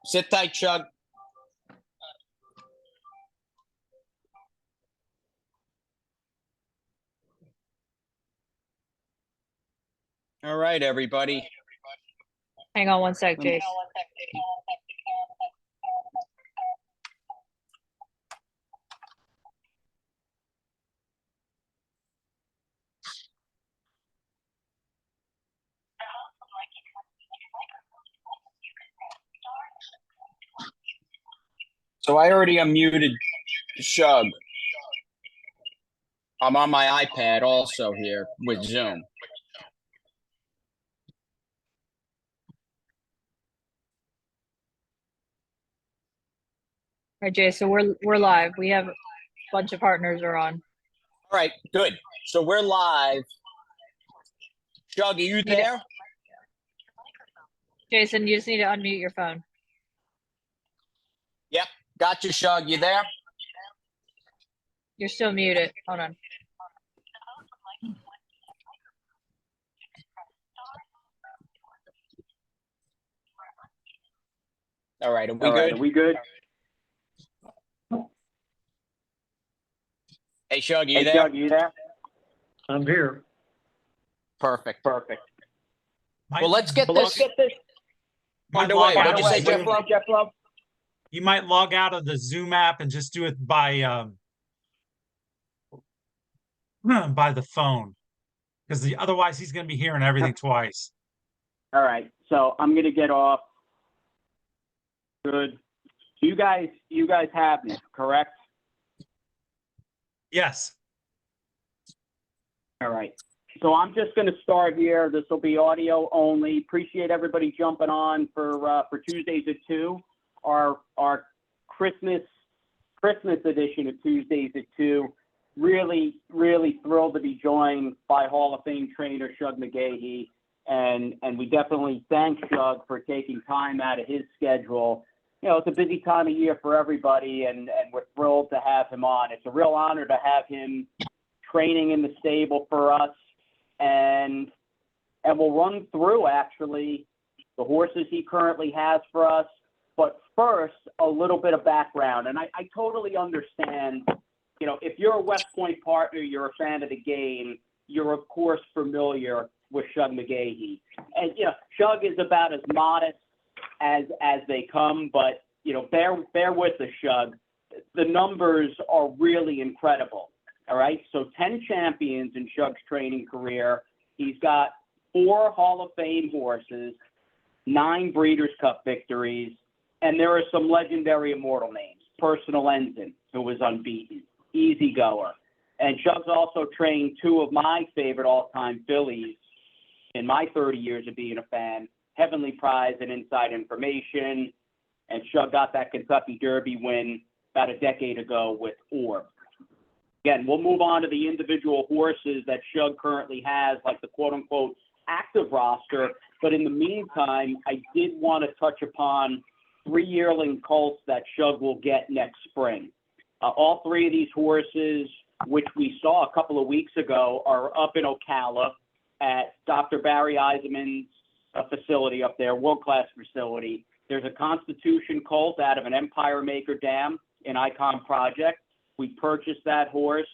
Sit tight, Shug. All right, everybody. Hang on one sec, Jace. So I already unmuted Shug. I'm on my iPad also here with Zoom. All right, Jace, so we're live. We have a bunch of partners are on. All right, good. So we're live. Shug, are you there? Jason, you just need to unmute your phone. Yep. Got you, Shug. You there? You're still muted. Hold on. All right, are we good? Hey, Shug, you there? I'm here. Perfect. Well, let's get this underway. Underway. What'd you say, Jeff Love? You might log out of the Zoom app and just do it by the phone, because otherwise he's going to be hearing everything twice. All right, so I'm going to get off. Good. You guys have me, correct? Yes. All right. So I'm just going to start here. This will be audio only. Appreciate everybody jumping on for Tuesdays at 2. Our Christmas edition of Tuesdays at 2. Really thrilled to be joined by Hall of Fame trainer Shug McGaughey, and we definitely thank Shug for taking time out of his schedule. You know, it's a busy time of year for everybody, and we're thrilled to have him on. It's a real honor to have him training in the stable for us, and we'll run through actually the horses he currently has for us. But first, a little bit of background, and I totally understand. You know, if you're a West Point partner, you're a fan of the game, you're of course familiar with Shug McGaughey. And you know, Shug is about as modest as they come, but you know, bear with the Shug. The numbers are really incredible. All right, so 10 champions in Shug's training career. He's got 4 Hall of Fame horses, 9 Breeders' Cup victories, and there are some legendary immortal names. Personal Ensign, who was unbeaten, Easy Goer. And Shug's also trained 2 of my favorite all-time fillies in my 30 years of being a fan, Heavenly Prize and Inside Information. And Shug got that Kentucky Derby win about a decade ago with Orb. Again, we'll move on to the individual horses that Shug currently has, like the quote-unquote active roster. But in the meantime, I did want to touch upon 3 yearling colts that Shug will get next spring. All 3 of these horses, which we saw a couple of weeks ago, are up in Ocala at Dr. Barry Eisenman's facility up there, world-class facility. There's a Constitution colt out of an Empire Maker dam in Icon Project. We purchased that horse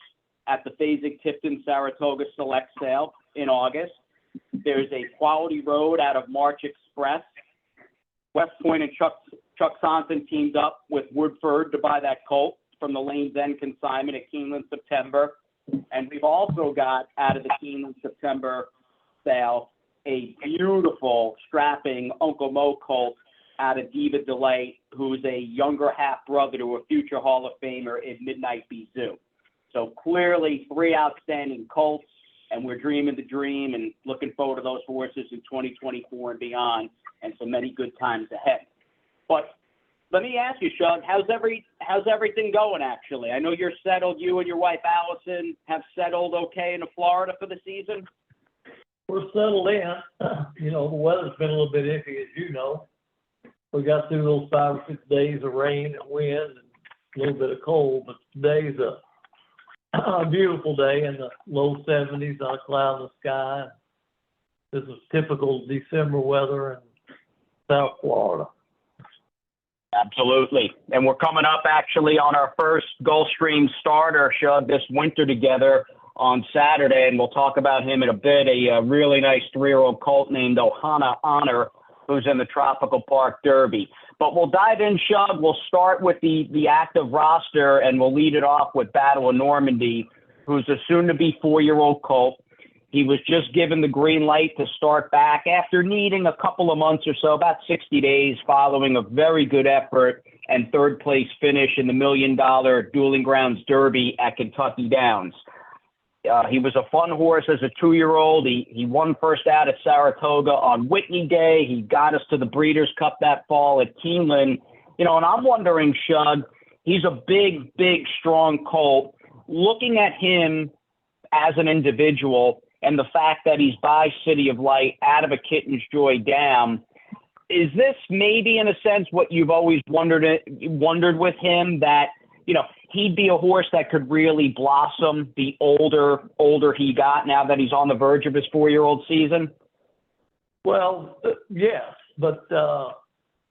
at the Fasig-Tipton Saratoga Select Sale in August. There's a Quality Road out of March Express. West Point and Chuck Sonson teamed up with Woodford to buy that colt from the Lane's End consignment at Keeneland September. And we've also got out of the Keeneland September sale a beautiful strapping Uncle Mo colt out of Diva Delight, who's a younger half-brother to a future Hall of Famer in Midnight Bizou. So clearly 3 outstanding colts, and we're dreaming the dream and looking forward to those horses in 2024 and beyond, and so many good times ahead. But let me ask you, Shug, how's everything going, actually? I know you're settled. You and your wife, Allison, have settled okay in Florida for the season? We're settled in. You know, the weather's been a little bit iffy, as you know. We got through those 5 or 6 days of rain and wind and a little bit of cold, but today's a beautiful day in the low 70s, not a cloud in the sky. This is typical December weather in South Florida. Absolutely. And we're coming up actually on our first Gulfstream starter, Shug, this winter together on Saturday, and we'll talk about him in a bit. A really nice 3-year-old colt named Ohana Honor, who's in the Tropical Park Derby. But we'll dive in, Shug. We'll start with the active roster, and we'll lead it off with Battle of Normandy, who's a soon-to-be 4-year-old colt. He was just given the green light to start back after needing a couple of months or so, about 60 days, following a very good effort and third-place finish in the $1 million Dueling Grounds Derby at Kentucky Downs. He was a fun horse as a 2-year-old. He won first out at Saratoga on Whitney Day. He got us to the Breeders' Cup that fall at Keeneland. And I'm wondering, Shug, he's a big, big, strong colt. Looking at him as an individual and the fact that he's by City of Light out of a Kitten's Joy Dam, is this maybe in a sense what you've always wondered with him, that, he'd be a horse that could really blossom the older he got now that he's on the verge of his 4-year-old season? Well, yes, but,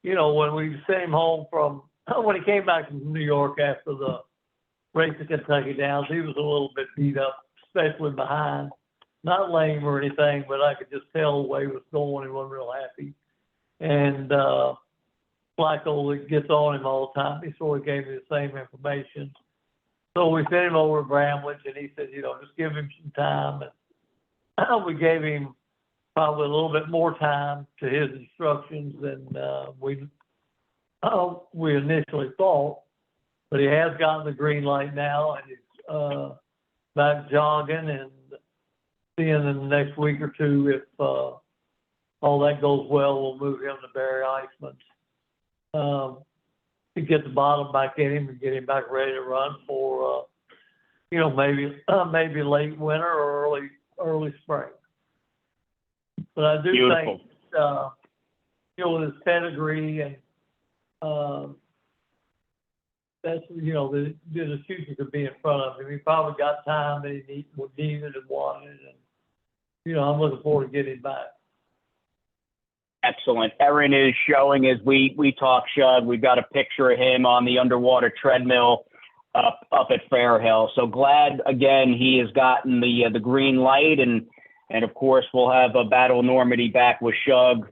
when we sent him home when he came back from New York after the race at Kentucky Downs, he was a little bit beat up, especially behind. Not lame or anything, but I could just tell the way he was going. He wasn't real happy. And Flacco gets on him all the time. He sort of gave me the same information. So we sent him over to Bramlage, and he said, just give him some time. And we gave him probably a little bit more time to his instructions than we initially thought. But he has gotten the green light now, and he's back jogging, and seeing in the next week or two, if all that goes well, we'll move him to Barry Eisman's to get the bottom back in him and get him back ready to run for, maybe late winter or early spring. But I do Beautiful. think, with his pedigree and that's, the future could be in front of him. He probably got time that he needed and wanted, and, I'm looking forward to getting him back. Excellent. Erin is showing as we talk, Shug. We've got a picture of him on the underwater treadmill up at Fairhill. So glad, again, he has gotten the green light, and of course we'll have a Battle of Normandy back with Shug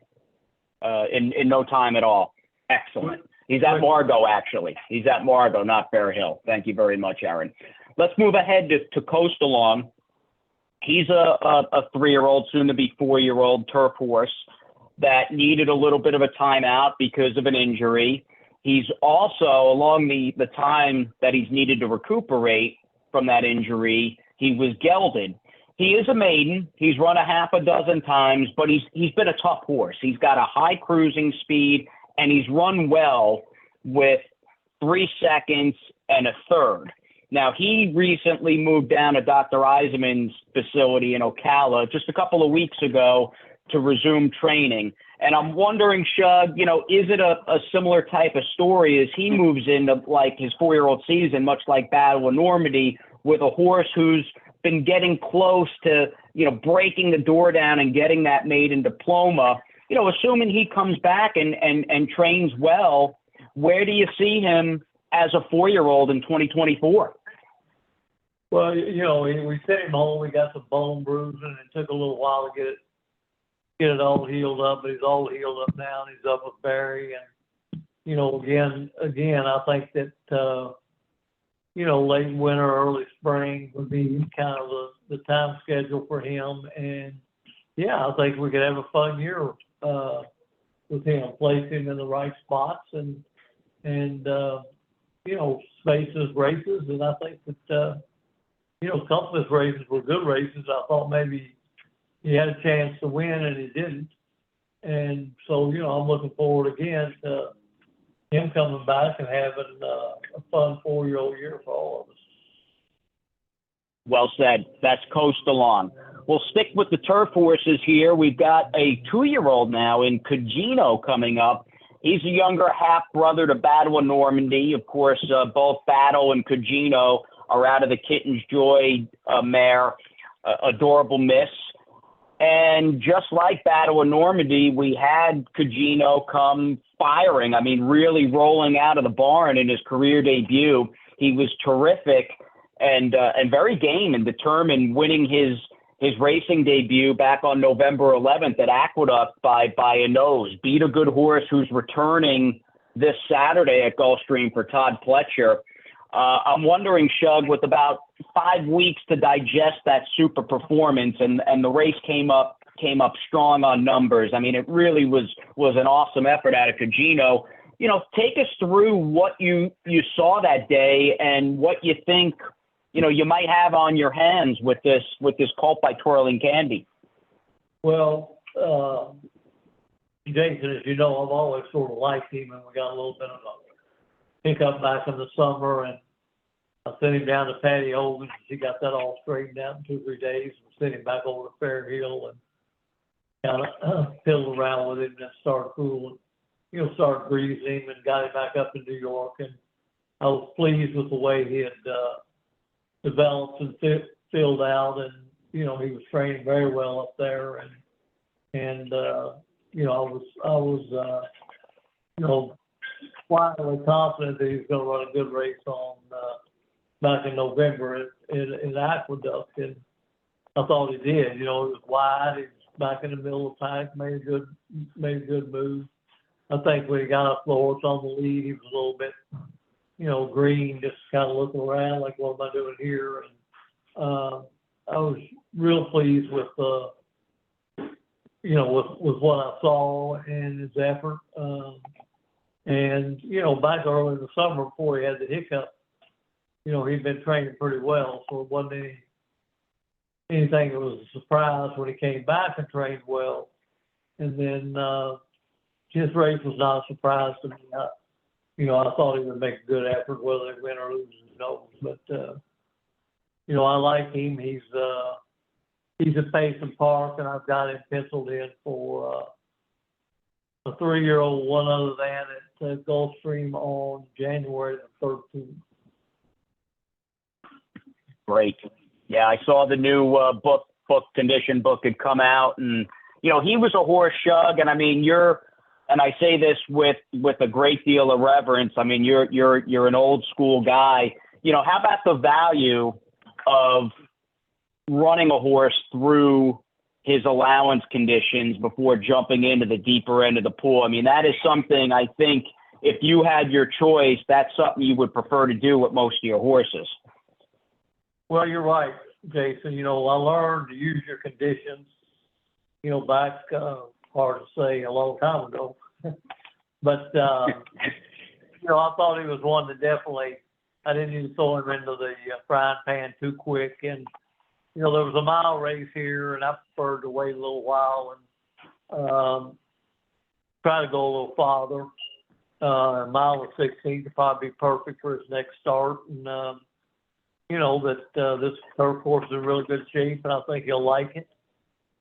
in no time at all. Excellent. He's at Margot, actually. He's at Margot, not Fairhill. Thank you very much, Erin. Let's move ahead to Coast Along. He's a 3-year-old, soon-to-be 4-year-old turf horse that needed a little bit of a timeout because of an injury. He's also, along the time that he's needed to recuperate from that injury, he was gelded. He is a maiden. He's run a half a dozen times, but he's been a tough horse. He's got a high cruising speed, and he's run well with 3 seconds and a third. Now, he recently moved down to Dr. Eisenman's facility in Ocala just a couple of weeks ago to resume training. And I'm wondering, Shug, is it a similar type of story as he moves into like his 4-year-old season, much like Battle of Normandy, with a horse who's been getting close to, breaking the door down and getting that maiden diploma? Assuming he comes back and trains well, where do you see him as a 4-year-old in 2024? Well, we sent him home. We got some bone bruising, and it took a little while to get it all healed up, but he's all healed up now, and he's up with Barry. And, again, I think that, late winter, early spring would be kind of the time schedule for him. And, yeah, I think we could have a fun year with him, place him in the right spots and spaces, races. And I think that, a couple of his races were good races. I thought maybe he had a chance to win, and he didn't. And so, I'm looking forward again to him coming back and having a fun 4-year-old year for all of us. Well said. That's Coast Along. We'll stick with the turf horses here. We've got a 2-year-old now in Cugino coming up. He's a younger half-brother to Battle of Normandy. Of course, both Battle and Cugino are out of the Kitten's Joy mare, Adorable Miss. And just like Battle of Normandy, we had Cugino come firing. I mean, really rolling out of the barn in his career debut. He was terrific and very game and determined, winning his racing debut back on November 11th at Aqueduct by a nose. Beat a good horse who's returning this Saturday at Gulfstream for Todd Pletcher. I'm wondering, Shug, with about 5 weeks to digest that super performance, and the race came up strong on numbers. I mean, it really was an awesome effort out of Cugino. You know, take us through what you saw that day and what you think, you know, you might have on your hands with this colt by Twirling Candy. Well, Jason, as you know, I've always sort of liked him, and we got a little bit of a hiccup back in the summer, and I sent him down to Patty Hogan's. He got that all straightened out in 2 or 3 days, and sent him back over to Fair Hill and kind of fiddled around with him and started cooling, started breezing him and got him back up in New York. And I was pleased with the way he had developed and filled out, and he was training very well up there, and I was quietly confident that he was going to run a good race on back in November in Aqueduct, and I thought he did. It was wide, he was back in the middle of the pack, made a good move. I think when he got up Florence on the lead, he was a little bit, green, just kind of looking around like, what am I doing here? And I was real pleased with with what I saw and his effort. Back early in the summer before he had the hiccup, he'd been training pretty well, so it wasn't anything that was a surprise when he came back and trained well. And then his race was not a surprise to me. I thought he would make a good effort, whether they win or lose, who knows. But I like him. He's at Payson Park, and I've got him penciled in for a 3-year-old, one other than at Gulfstream on January the 13th. Great. Yeah, I saw the new condition book had come out, and he was a horse, Shug, and I mean and I say this with a great deal of reverence. I mean, you're an old school guy. How about the value of running a horse through his allowance conditions before jumping into the deeper end of the pool? I mean, that is something I think if you had your choice, that's something you would prefer to do with most of your horses. Well, you're right, Jason. I learned to use your conditions, back, hard to say, a long time ago. But, I thought he was one that definitely, I didn't even throw him into the frying pan too quick. And, there was a mile race here, and I preferred to wait a little while and try to go a little farther. A mile of 16 would probably be perfect for his next start. And, this turf horse is in really good shape, and I think he'll like it.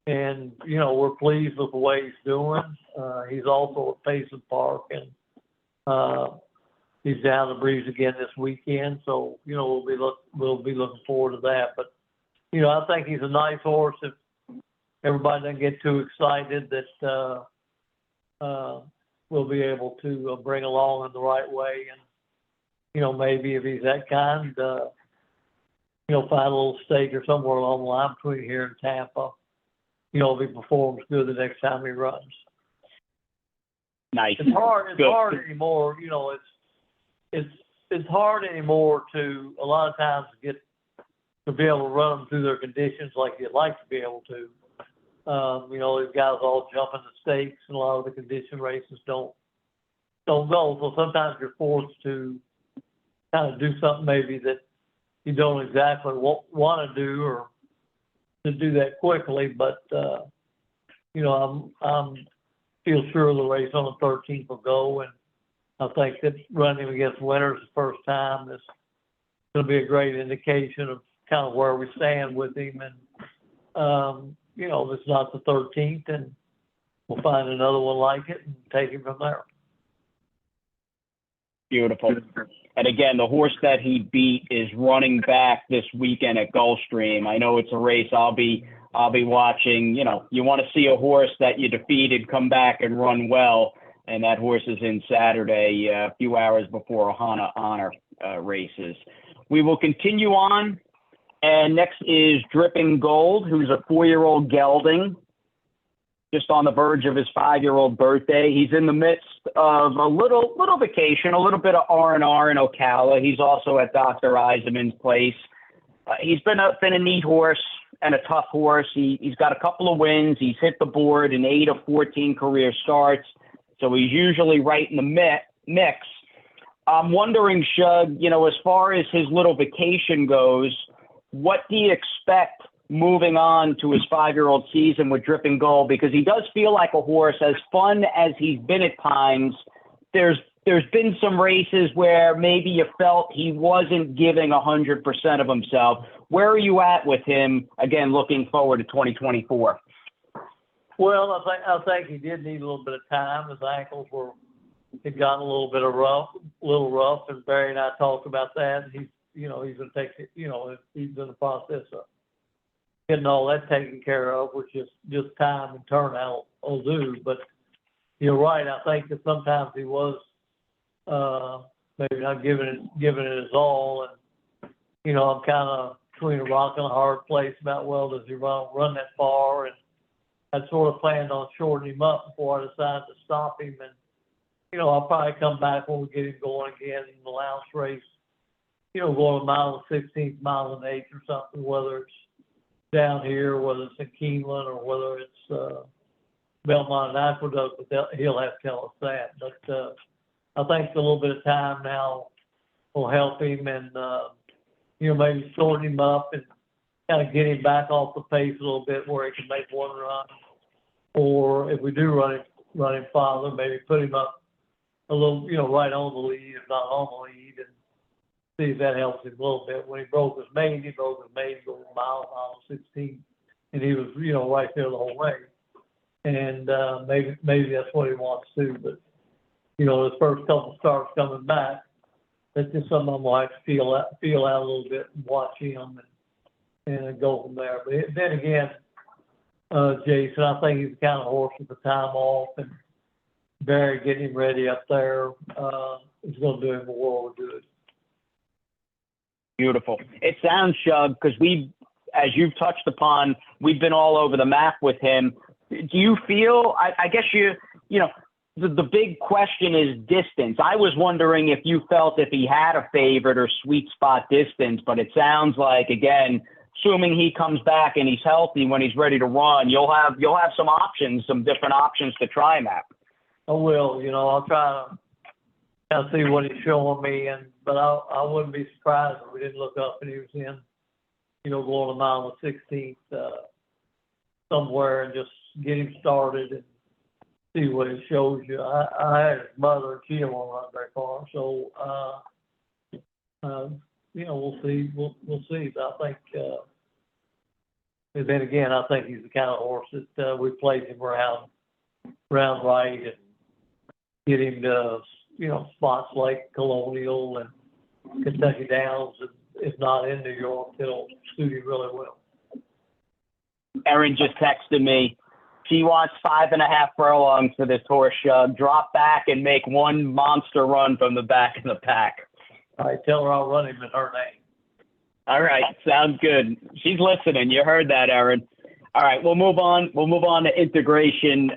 And, we're pleased with the way he's doing. He's also at Payson Park, and he's down the breeze again this weekend. So, we'll be looking forward to that. But, I think he's a nice horse. If everybody doesn't get too excited, that we'll be able to bring along in the right way. And, maybe if he's that kind, find a little stake or somewhere along the line between here and Tampa, if he performs good the next time he runs. Nice. It's hard anymore, it's hard anymore to, a lot of times, to be able to run them through their conditions like you'd like to be able to. These guys all jump in the stakes, and a lot of the condition races don't go. So sometimes you're forced to kind of do something maybe that you don't exactly want to do, or to do that quickly. But I'm feel sure the race on the 13th will go, and I think that running against winners the first time is going to be a great indication of kind of where we stand with him. And it's not the 13th, and we'll find another one like it and take him from there. Beautiful. And again, the horse that he beat is running back this weekend at Gulfstream. I know it's a race I'll be I'll be watching. You know, you want to see a horse that you defeated come back and run well, and that horse is in Saturday, a few hours before Ohana Honor races. We will continue on, and next is Dripping Gold, who's a 4-year-old gelding, just on the verge of his 5-year-old birthday. He's in the midst of a little vacation, a little bit of R&R in Ocala. He's also at Dr. Eisenman's place. He's been a neat horse and a tough horse. He's got a couple of wins. He's hit the board in 8 of 14 career starts, so he's usually right in the mix. I'm wondering, Shug, you know, as far as his little vacation goes, what do you expect moving on to his 5-year-old season with Dripping Gold? Because he does feel like a horse, as fun as he's been at times. There's been some races where maybe you felt he wasn't giving 100% of himself. Where are you at with him, again, looking forward to 2024? Well, I think he did need a little bit of time. His ankles had gotten a little rough, and Barry and I talked about that. And he's going to take it, he's in the process of getting all that taken care of, which is just time and turnout will do. But you're right. I think that sometimes he was maybe not giving it his all, and I'm kind of between a rock and a hard place about, well, does he run that far? And I sort of planned on shortening him up before I decided to stop him. And I'll probably come back when we get him going again in the lounge race. Going a mile and 16th, mile and 8 or something, whether it's down here, whether it's in Keeneland, or whether it's Belmont and Aqueduct, but he'll have to tell us that. But I think a little bit of time now will help him, and maybe shorten him up and kind of get him back off the pace a little bit where he can make one run. Or if we do run him farther, maybe put him up a little, right on the lead, if not on the lead, and see if that helps him a little bit. When he broke his main going a mile 16, and he was, right there the whole way. And maybe that's what he wants to. But his first couple starts coming back, that's just something I'm gonna have to feel out a little bit and watch him and go from there. But then again, Jason, I think he's the kind of horse with the time off, and Barry getting him ready up there is going to do him a world of good. Beautiful. It sounds, Shug, because as you've touched upon, we've been all over the map with him. Do you feel, I guess the big question is distance. I was wondering if you felt if he had a favorite or sweet spot distance, but it sounds like, again, assuming he comes back and he's healthy when he's ready to run, you'll have some options, some different options to try him at. I will, I'll try to kind of see what he's showing me, but I wouldn't be surprised if we didn't look up and he was in, going a mile and 16th somewhere, and just get him started and see what it shows you. I had his mother, and she didn't want to run very far, so we'll see. We'll see. But I think, and then again, I think he's the kind of horse that we played him around right and get him to spots like Colonial and Kentucky Downs, and if not in New York, it'll suit him really well. Erin just texted me. She wants 5.5 furlongs for this horse, Shug. Drop back and make one monster run from the back of the pack. All right, tell her I'll run him in her name. All right, sounds good. She's listening. You heard that, Erin. All right, we'll move on. We'll move on to Integration.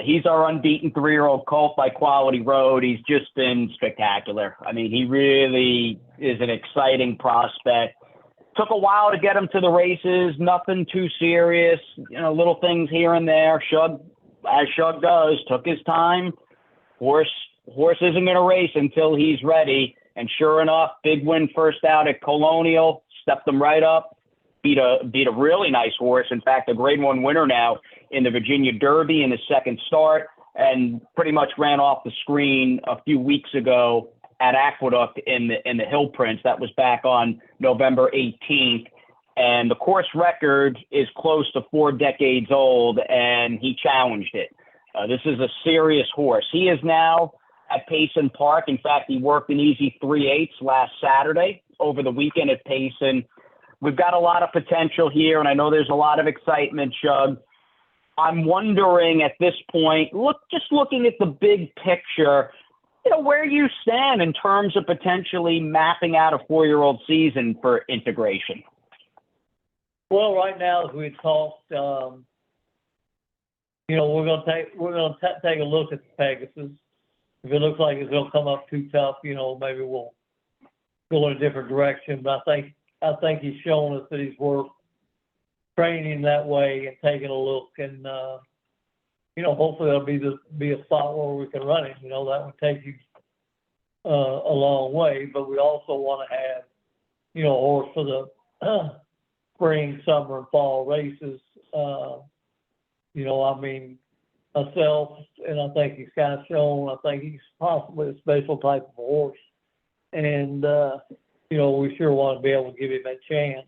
He's our unbeaten 3-year-old colt by Quality Road. He's just been spectacular. I mean, he really is an exciting prospect. Took a while to get him to the races. Nothing too serious. Little things here and there. Shug, as Shug does, took his time. Horse isn't going to race until he's ready. And sure enough, big win first out at Colonial. Stepped him right up. Beat a really nice horse. In fact, a Grade 1 winner now in the Virginia Derby in his second start, and pretty much ran off the screen a few weeks ago at Aqueduct in the Hill Prince. That was back on November 18th. And the course record is close to 4 decades old, and he challenged it. This is a serious horse. He is now at Payson Park. In fact, he worked an easy 3/8 last Saturday over the weekend at Payson. we've got a lot of potential here, and I know there's a lot of excitement, Shug. I'm wondering at this point, just looking at the big picture, where you stand in terms of potentially mapping out a 4-year-old season for integration. Well, right now, as we talked, we're going to take a look at the Pegasus. If it looks like it's going to come up too tough, maybe we'll go in a different direction. But I think he's shown us that he's worth training that way and taking a look, and hopefully that'll be a spot where we can run him. That would take you a long way. But we also want to have a horse for the spring, summer, and fall races. Myself, and I think he's kind of shown, I think he's possibly a special type of horse. And, we sure want to be able to give him that chance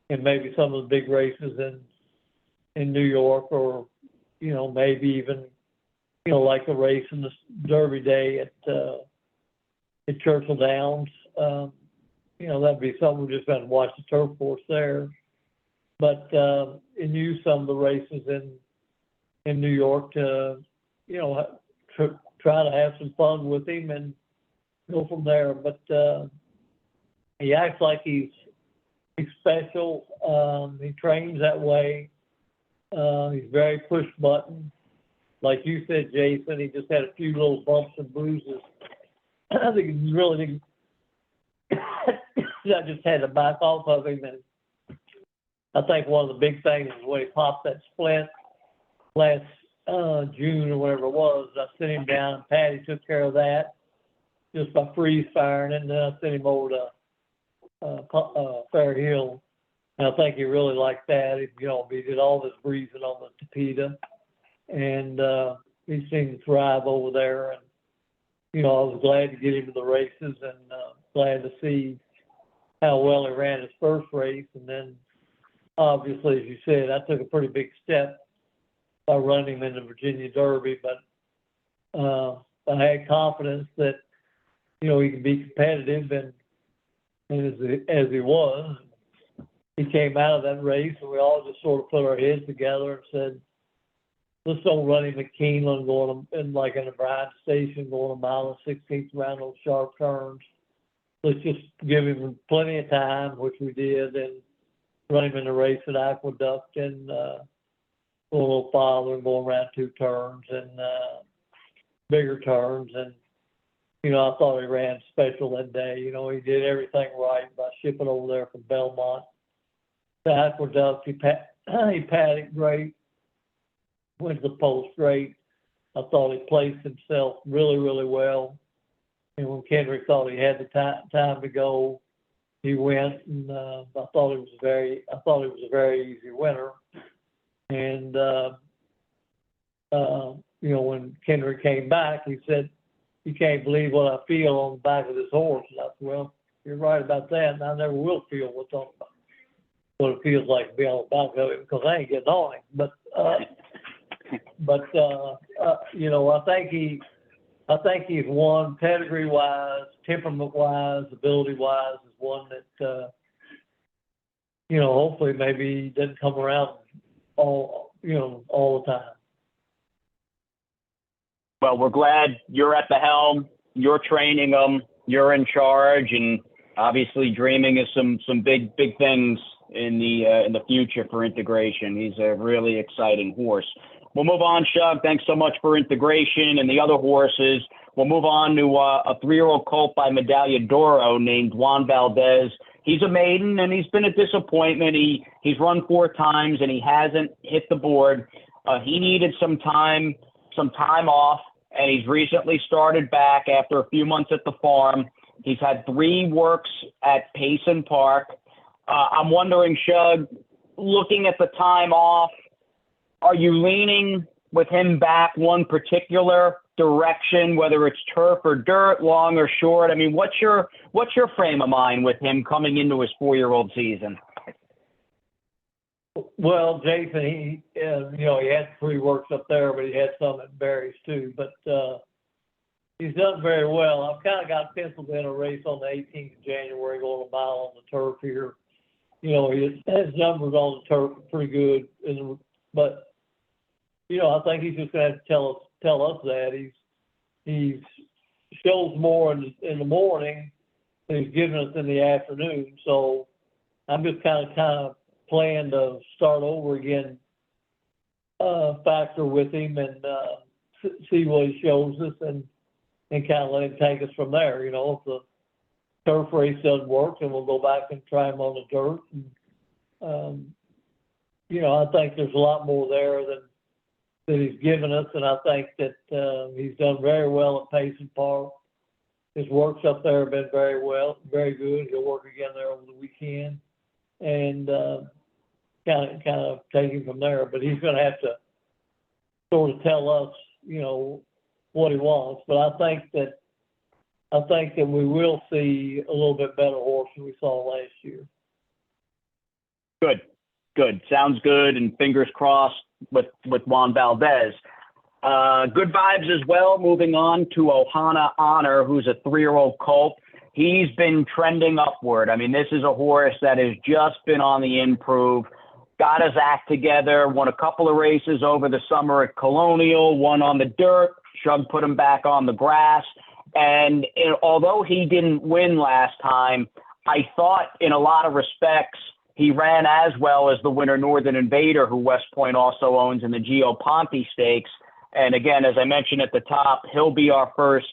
in maybe some of the big races in New York, or, maybe even, like a race in the Derby Day at Churchill Downs. That'd be something we just got to watch the turf course there. But, and use some of the races in New York to, try to have some fun with him and go from there. But he acts like he's special. He trains that way. He's very push button. Like you said, Jason, he just had a few little bumps and bruises. I think he really didn't. I just had to back off of him. And I think one of the big things is when he popped that splint last June or whatever it was. I sent him down, and Patty took care of that just by freeze firing, and then I sent him over to Fair Hill. And I think he really liked that. He did all this breathing on the Tapeta, and he seemed to thrive over there. And I was glad to get him to the races, and glad to see how well he ran his first race. And then, obviously, as you said, I took a pretty big step by running him in the Virginia Derby, but I had confidence that, he can be competitive, and as he was, he came out of that race, and we all just sort of put our heads together and said, let's don't run him at Keeneland going in a Bryan Station, going a mile and 16th around those sharp turns. Let's just give him plenty of time, which we did, and run him in the race at Aqueduct, and a little farther and go around 2 turns and bigger turns. And, I thought he ran special that day. He did everything right by shipping over there from Belmont to Aqueduct. He padded great, went to the post great. I thought he placed himself really, really well. And when Kendrick thought he had the time to go, he went, and I thought it was a very easy winner. And when Kendrick came back, he said, "You can't believe what I feel on the back of this horse." And I said, "Well, you're right about that, and I never will feel what it feels like to be on the back of it, because I ain't getting on it." But I think he's one pedigree-wise, temperament-wise, ability-wise, is one that hopefully maybe doesn't come around all the time. Well, we're glad you're at the helm. You're training them. You're in charge, and obviously dreaming of some big things in the future for integration. He's a really exciting horse. We'll move on, Shug. Thanks so much for integration and the other horses. We'll move on to a 3-year-old colt by Medaglia d'Oro named Juan Valdez. He's a maiden, and he's been a disappointment. He's run 4 times, and he hasn't hit the board. He needed some time off, and he's recently started back after a few months at the farm. He's had 3 works at Payson Park. I'm wondering, Shug, looking at the time off, are you leaning with him back one particular direction, whether it's turf or dirt, long or short? I mean, what's your frame of mind with him coming into his 4-year-old season? Well, Jason, he had 3 works up there, but he had some at Barry's too. But he's done very well. I've kind of got penciled in a race on the 18th of January, going a mile on the turf here. his numbers on the turf are pretty good, but I think he's just gonna have to tell us that he shows more in the morning than he's giving us in the afternoon. So I'm just kind of plan to start over again, factor with him and see what he shows us and kind of let him take us from there. If the turf race doesn't work, then we'll go back and try him on the dirt. And, I think there's a lot more there that he's given us, and I think that he's done very well at Payson Park. His works up there have been very good. He'll work again there over the weekend, and kind of take him from there. But he's going to have to sort of tell us, what he wants. But I think that we will see a little bit better horse than we saw last year. Good. Sounds good, and fingers crossed with Juan Valdez. Good vibes as well. Moving on to Ohana Honor, who's a 3-year-old colt. He's been trending upward. I mean, this is a horse that has just been on the improve, got his act together, won a couple of races over the summer at Colonial, one on the dirt. Shug put him back on the grass. And although he didn't win last time, I thought in a lot of respects he ran as well as the winner Northern Invader, who West Point also owns in the Gio Ponte Stakes. And again, as I mentioned at the top, he'll be our first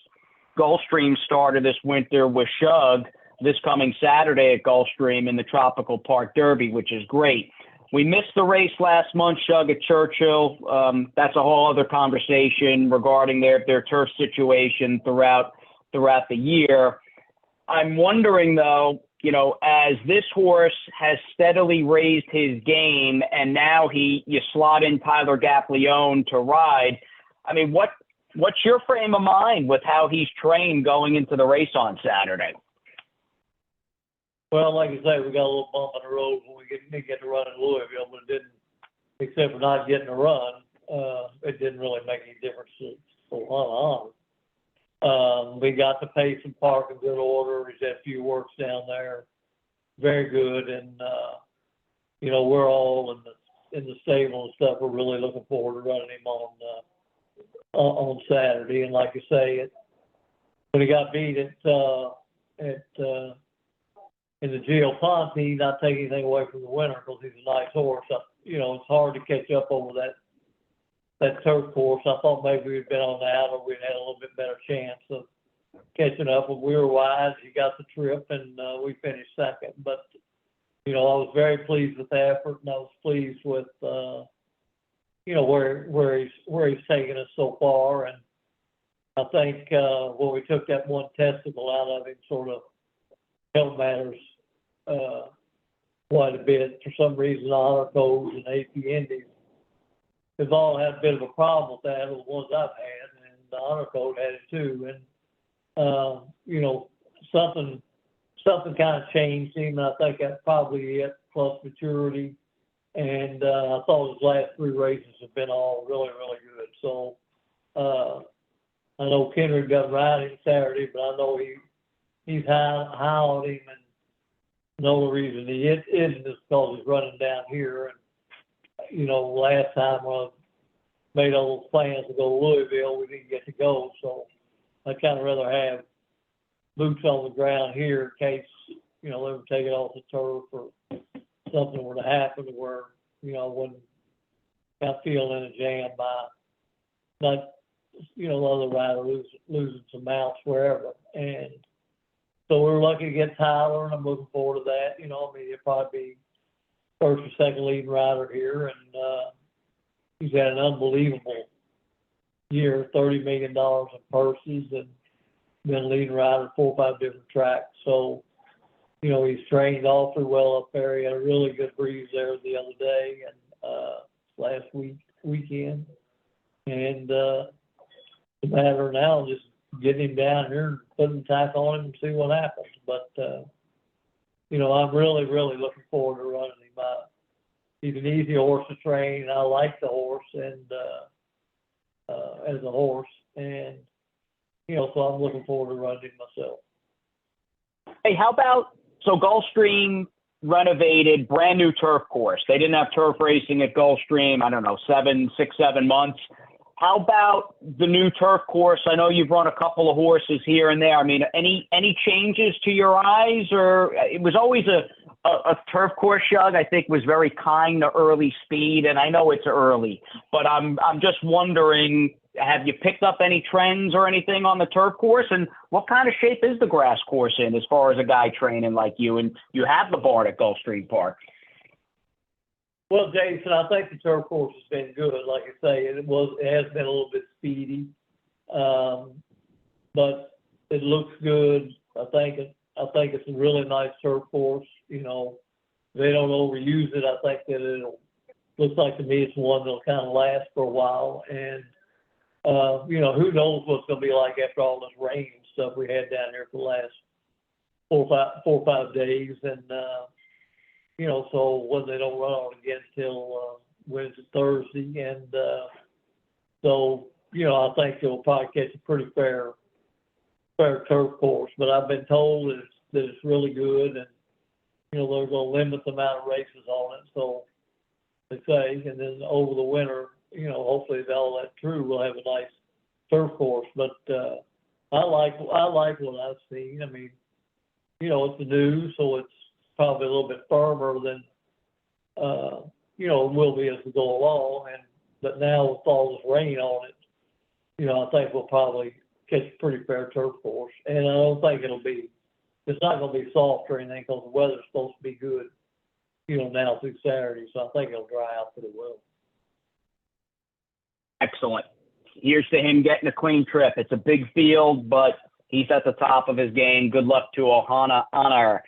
Gulfstream starter this winter with Shug this coming Saturday at Gulfstream in the Tropical Park Derby, which is great. We missed the race last month, Shug at Churchill. That's a whole other conversation regarding their turf situation throughout the year. I'm wondering, though, as this horse has steadily raised his game and now you slot in Tyler Gaffalione to ride, I mean, what's your frame of mind with how he's trained going into the race on Saturday? Well, like I say, we got a little bump on the road when we didn't get to run in Louisville, but it didn't, except for not getting a run, it didn't really make any difference to Ohana Honor. We got to Payson Park in good order. He's had a few works down there, very good, and we're all in the stable and stuff. We're really looking forward to running him on Saturday. And like you say, when he got beat in the Gio Ponte, not taking anything away from the winner because he's a nice horse. It's hard to catch up over that turf course. I thought maybe we'd been on the outer, we'd had a little bit better chance of catching up. But we were wise. He got the trip, and we finished second. But I was very pleased with the effort, and I was pleased with where he's taken us so far. And I think when we took that one testicle out of him, sort of helped matters quite a bit. For some reason, Honor Codes and AP Indies have all had a bit of a problem with that, the ones I've had, and the Honor Code had it too. And something kind of changed him, and I think that's probably it, plus maturity. And I thought his last 3 races have been all really, really good. So I know Kendrick doesn't ride him Saturday, but I know he's high on him, and the only reason he isn't is because he's running down here. And last time I made all those plans to go to Louisville, we didn't get to go. So I'd kind of rather have boots on the ground here in case, they would take it off the turf or something were to happen where, I wouldn't got feeling in a jam by not, the other rider losing some mounts wherever. And so we're lucky to get Tyler, and I'm looking forward to that. He'll probably be first or second leading rider here, and he's had an unbelievable year, $30 million in purses, and been leading rider 4 or 5 different tracks. So, he's trained awfully well up there. He had a really good breeze there the other day and last weekend. And the matter now is just getting him down here and putting the tack on him and see what happens. But, I'm really, really looking forward to running him out. He's an easy horse to train, and I like the horse and as a horse. And, so I'm looking forward to running him myself. Hey, how about, so Gulfstream renovated, brand new turf course. They didn't have turf racing at Gulfstream, I don't know, 7 months. How about the new turf course? I know you've run a couple of horses here and there. I mean, any changes to your eyes? Or it was always a turf course, Shug, I think was very kind to early speed, and I know it's early, but I'm just wondering, have you picked up any trends or anything on the turf course? And what kind of shape is the grass course in as far as a guy training like you? And you have the barn at Gulfstream Park. Well, Jason, I think the turf course has been good. Like I say, it has been a little bit speedy, but it looks good. I think it's a really nice turf course. You know, they don't overuse it. I think that looks like to me it's one that'll kind of last for a while. And you know, who knows what's going to be like after all this rain and stuff we had down here for the last 4 or 5 days. And you know, so when they don't run on again till Wednesday, Thursday, and so you know, I think they'll probably catch a pretty fair turf course. But I've been told that it's really good, and you know, they're going to limit the amount of races on it. So they say, and then over the winter, you know, hopefully if all that through, we'll have a nice turf course. But I like what I've seen. I mean, you know, it's new, so it's probably a little bit firmer than, you know, it will be as we go along. But now with all this rain on it, you know, I think we'll probably catch a pretty fair turf course. And I don't think it's not going to be soft or anything because the weather's supposed to be good, you know, now through Saturday. So I think it'll dry out pretty well. Excellent. Here's to him getting a clean trip. It's a big field, but he's at the top of his game. Good luck to Ohana Anar.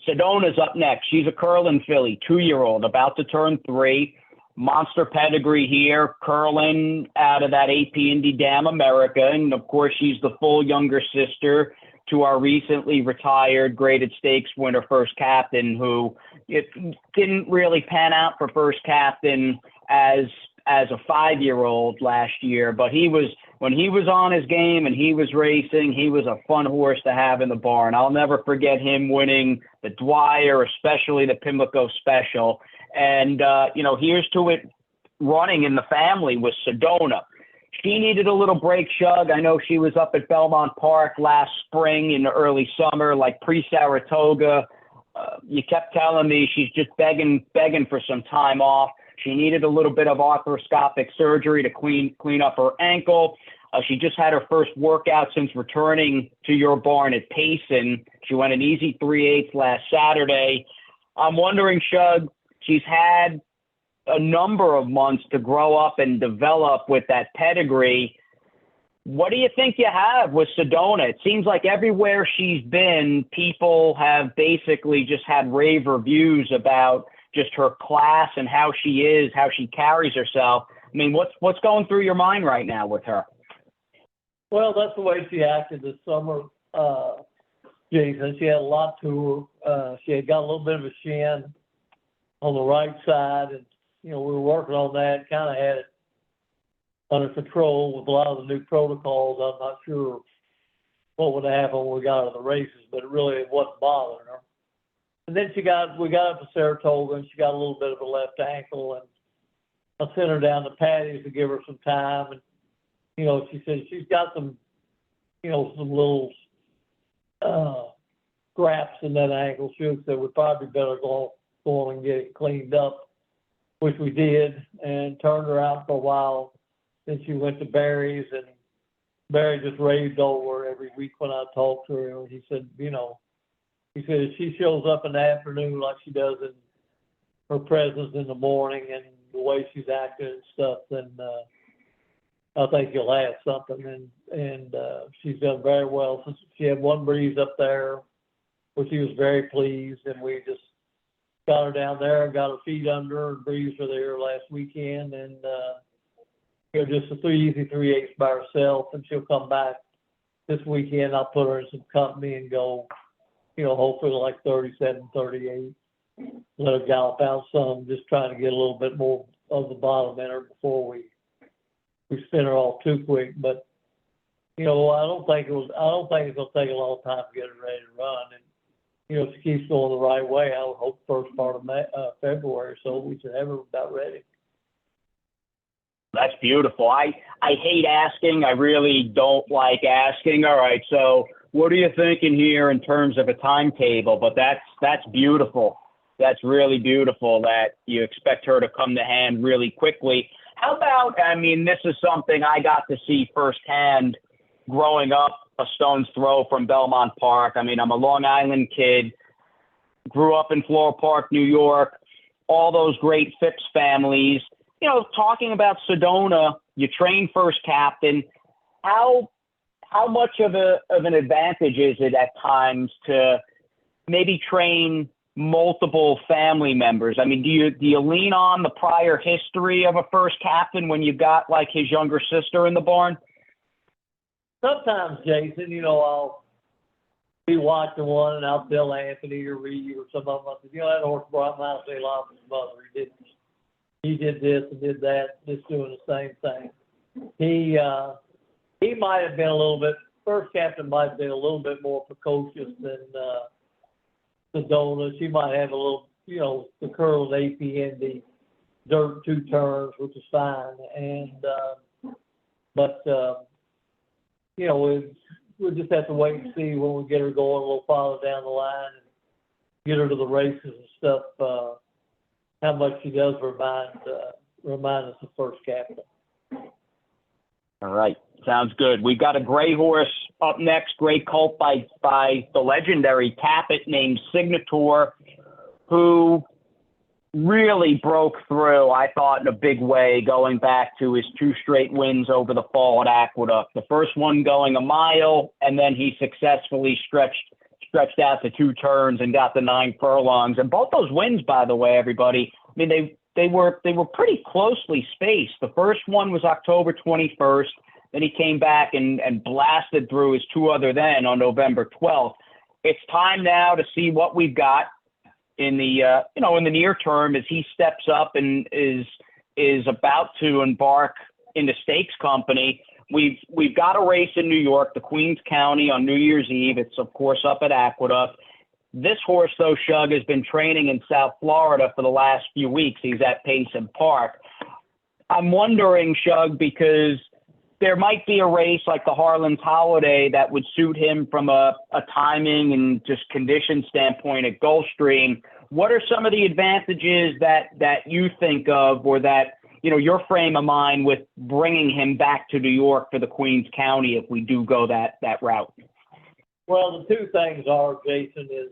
Sedona's up next. She's a curling filly, 2-year-old, about to turn 3. Monster pedigree here, curling out of that AP Indy Dam America. And, of course, she's the full younger sister to our recently retired graded stakes winner, First Captain, who it didn't really pan out for First Captain as a 5-year-old last year. But when he was on his game and he was racing, he was a fun horse to have in the barn. I'll never forget him winning the Dwyer, especially the Pimlico Special. And, you know, here's to it running in the family with Sedona. She needed a little break, Shug. I know she was up at Belmont Park last spring in the early summer, like pre-Saratoga. You kept telling me she's just begging for some time off. She needed a little bit of arthroscopic surgery to clean up her ankle. She just had her first workout since returning to your barn at Payson. She went an easy 3/8 last Saturday. I'm wondering, Shug, she's had a number of months to grow up and develop with that pedigree. What do you think you have with Sedona? It seems like everywhere she's been, people have basically just had rave reviews about just her class and how she is, how she carries herself. I mean, what's going through your mind right now with her? Well, that's the way she acted this summer, Jason. She had a lot to her. She had got a little bit of a shin on the right side, and you know, we were working on that, kind of had it under control with a lot of the new protocols. I'm not sure what would happen when we got out of the races, but it really wasn't bothering her. And then we got up to Saratoga, and she got a little bit of a left ankle, and I sent her down to Patty's to give her some time. And, you know, she said she's got some, you know, some little scraps in that ankle. She said we'd probably better go on and get it cleaned up, which we did, and turned her out for a while. Then she went to Barry's, and Barry just raved over her every week when I talked to her. And he said, you know, he said if she shows up in the afternoon like she does in her presence in the morning and the way she's acting and stuff, then I think you'll have something. And she's done very well. Since she had one breeze up there, which she was very pleased, and we just got her down there and got her feet under her and breezed her there last weekend. And you know, just a 3/8 by herself, and she'll come back this weekend. I'll put her in some company and go, you know, hopefully like 37, 38. Let her gallop out some, just trying to get a little bit more of the bottom in her before we spin her off too quick. But you know, I don't think it's gonna take a long time to get her ready to run. And if she keeps going the right way, I would hope first part of February, so we should have her about ready. That's beautiful. I hate asking. I really don't like asking. All right, so what are you thinking here in terms of a timetable? But that's beautiful. That's really beautiful that you expect her to come to hand really quickly. How about, I mean, this is something I got to see firsthand growing up a stone's throw from Belmont Park. I mean, I'm a Long Island kid, grew up in Floral Park, New York, all those great Phipps families. Talking about Sedona, you train first captain. How much of an advantage is it at times to maybe train multiple family members? I mean, do you lean on the prior history of a first captain when you've got like his younger sister in the barn? Sometimes, Jason, I'll be watching one and I'll tell Anthony or Reed or some of them, I said, that horse brought my say a lot of his mother. He did this and did that, just doing the same thing. He might have been a little bit, first captain might have been a little bit more precocious than Sedona. She might have a little, the curl and APN, dirt 2 turns, which is fine. And, we'll just have to wait and see when we get her going a little farther down the line and get her to the races and stuff, how much she does remind us of first captain. All right. Sounds good. We've got a gray horse up next, gray colt by the legendary Tappet named Signator, who really broke through, I thought, in a big way, going back to his 2 straight wins over the fall at Aqueduct. The first one going a mile, and then he successfully stretched out to 2 turns and got the 9 furlongs. And both those wins, by the way, everybody, I mean, they were pretty closely spaced. The first one was October 21st. Then he came back and blasted through his 2 other then on November 12th. It's time now to see what we've got in the in the near term as he steps up and is about to embark into stakes company. We've got a race in New York, the Queens County on New Year's Eve. It's of course up at Aqueduct. This horse, though, Shug, has been training in South Florida for the last few weeks. He's at Payson Park. I'm wondering, Shug, because there might be a race like the Harlan's Holiday that would suit him from a timing and just condition standpoint at Gulfstream. What are some of the advantages that you think of, or that, your frame of mind with bringing him back to New York for the Queens County if we do go that route? Well, the 2 things are, Jason, is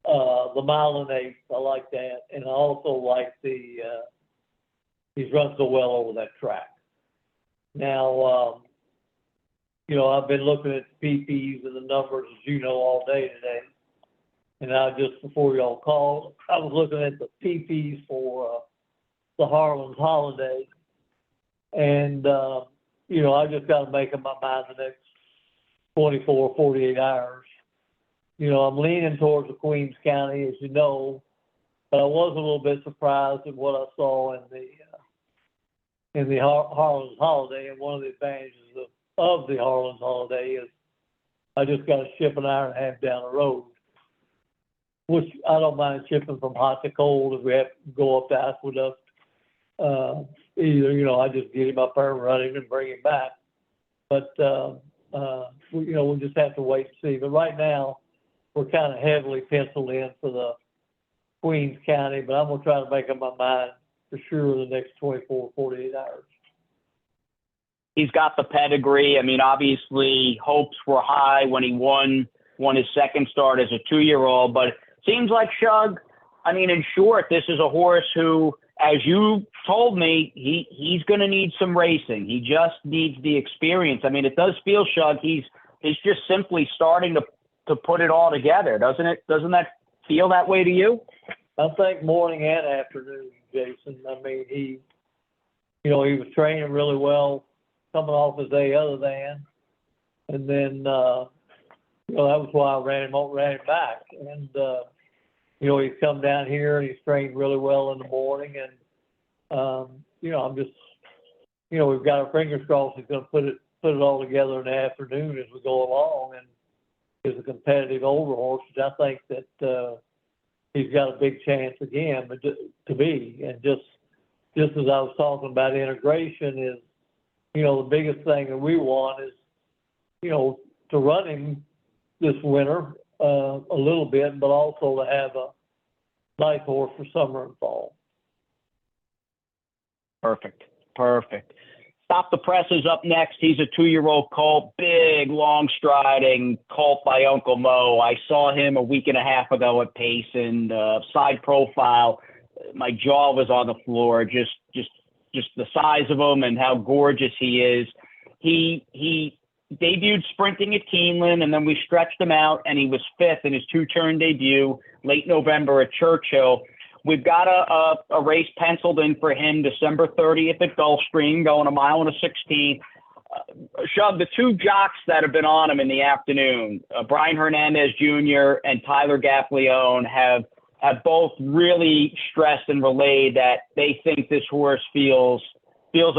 the 1.8 miles. I like that. And I also like he's run so well over that track. Now, I've been looking at the PPs and the numbers, as all day today. And just before y'all called, I was looking at the PPs for the Harlan's Holiday. And, I just got to make up my mind the next 24, 48 hours. I'm leaning towards the Queens County, as you know, but I was a little bit surprised at what I saw in the Harlan's Holiday. And one of the advantages of the Harlan's Holiday is I just got to ship an hour and a half down the road, which I don't mind shipping from hot to cold if we have to go up to Aqueduct. Either, I just get him up there and run him and bring him back. But, we'll just have to wait and see. But right now, we're kind of heavily penciled in for the Queens County, but I'm going to try to make up my mind for sure in the next 24, 48 hours. He's got the pedigree. I mean, obviously, hopes were high when he won his second start as a 2-year-old, but it seems like Shug, I mean, in short, this is a horse who, as you told me, he's going to need some racing. He just needs the experience. I mean, it does feel, Shug, he's just simply starting to put it all together, doesn't it? Doesn't that feel that way to you? I think morning and afternoon, Jason. I mean, he was training really well coming off his day other than, and then, that was why I ran him back. And, he's come down here and he's trained really well in the morning. And, I'm just, we've got our fingers crossed he's going to put it all together in the afternoon as we go along. And is a competitive older horse, which I think that he's got a big chance again, but to be. And just as I was talking about integration is, the biggest thing that we want is, to run him this winter a little bit, but also to have a nice horse for summer and fall. Perfect. Stop the Press is up next. He's a 2-year-old colt, big, long striding colt by Uncle Mo. I saw him a week and a half ago at Payson. Side profile, my jaw was on the floor. Just the size of him and how gorgeous he is. He debuted sprinting at Keeneland, and then we stretched him out, and he was 5th in his 2-turn debut late November at Churchill. We've got a race penciled in for him December 30th at Gulfstream, going 1 mile and a 16th. Shug, the 2 jocks that have been on him in the afternoon, Brian Hernandez Jr. and Tyler Gaffleone, have both really stressed and relayed that they think this horse feels